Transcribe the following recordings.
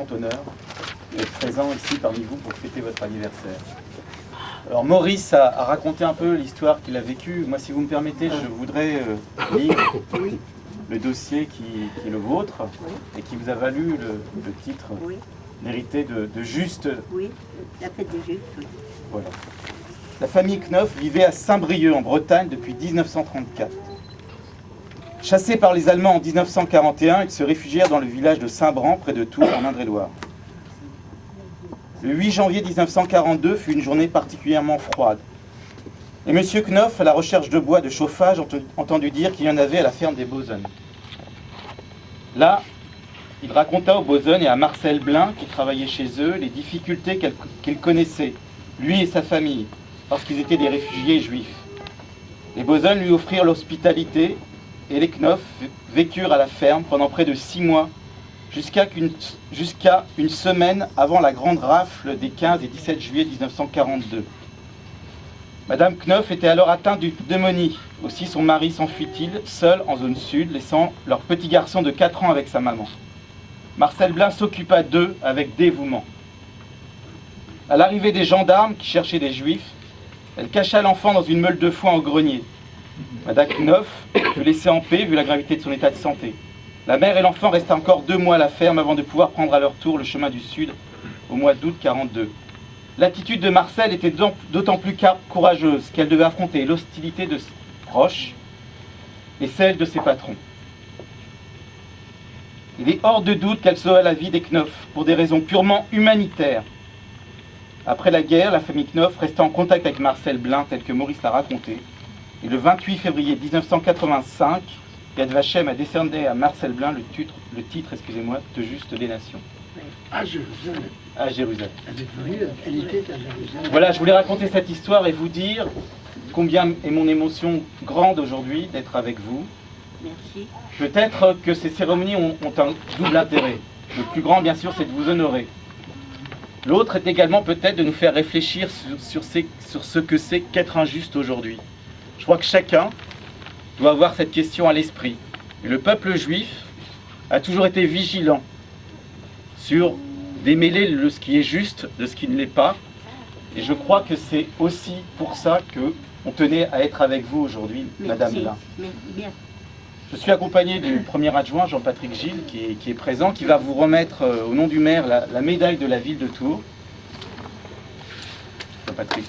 grand honneur d'être présent ici parmi vous pour fêter votre anniversaire. Alors Maurice a raconté un peu l'histoire qu'il a vécue. Moi, si vous me permettez, je voudrais lire le dossier qui est le vôtre et qui vous a valu le titre mérité de Juste. Oui, la fête de Juste, oui. Voilà. La famille Knof vivait à Saint-Brieuc en Bretagne depuis 1934. Chassés par les Allemands en 1941, ils se réfugièrent dans le village de Saint-Bran, près de Tours, en Indre-et-Loire. Le 8 janvier 1942 fut une journée particulièrement froide. Et M. Knof, à la recherche de bois de chauffage, entendu dire qu'il y en avait à la ferme des Bosonnes. Là, il raconta aux Bosonnes et à Marcel Blin, qui travaillait chez eux, les difficultés qu'il connaissait, lui et sa famille, parce qu'ils étaient des réfugiés juifs. Les Bosonnes lui offrirent l'hospitalité et les Knof vécurent à la ferme pendant près de 6 mois, jusqu'à une semaine avant la grande rafle des 15 et 17 juillet 1942. Madame Knof était alors atteinte d'une pneumonie. Aussi son mari s'enfuit-il, seul en zone sud, laissant leur petit garçon de 4 ans avec sa maman. Marcel Blin s'occupa d'eux avec dévouement. À l'arrivée des gendarmes qui cherchaient des juifs, elle cacha l'enfant dans une meule de foin au grenier. Madame Knof fut laissée en paix vu la gravité de son état de santé. La mère et l'enfant restaient encore 2 mois à la ferme avant de pouvoir prendre à leur tour le chemin du sud au mois d'août 1942. L'attitude de Marcel était d'autant plus courageuse qu'elle devait affronter l'hostilité de ses proches et celle de ses patrons. Il est hors de doute qu'elle sauva la vie des Knof pour des raisons purement humanitaires. Après la guerre, la famille Knof resta en contact avec Marcel Blin, tel que Maurice l'a raconté. Et le 28 février 1985, Yad Vashem a décerné à Marcel Blin le titre de Juste des Nations. À Jérusalem. À Jérusalem. Elle était à Jérusalem. Voilà, je voulais raconter cette histoire et vous dire combien est mon émotion grande aujourd'hui d'être avec vous. Merci. Peut-être que ces cérémonies ont un double intérêt. Le plus grand, bien sûr, c'est de vous honorer. L'autre est également peut-être de nous faire réfléchir sur ce que c'est qu'être injuste aujourd'hui. Je crois que chacun doit avoir cette question à l'esprit. Et le peuple juif a toujours été vigilant sur démêler ce qui est juste de ce qui ne l'est pas. Et je crois que c'est aussi pour ça qu'on tenait à être avec vous aujourd'hui, Madame Blin. Merci bien. Je suis accompagné du premier adjoint, Jean-Patrick Gilles, qui est présent, qui va vous remettre au nom du maire la médaille de la ville de Tours. Jean-Patrick.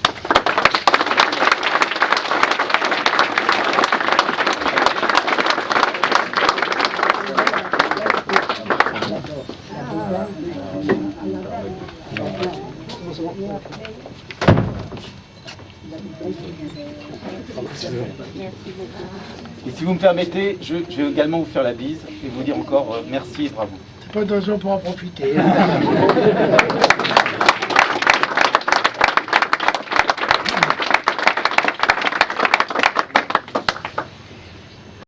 Et si vous me permettez, je vais également vous faire la bise et vous dire encore merci et bravo. C'est pas d'occasion pour en profiter.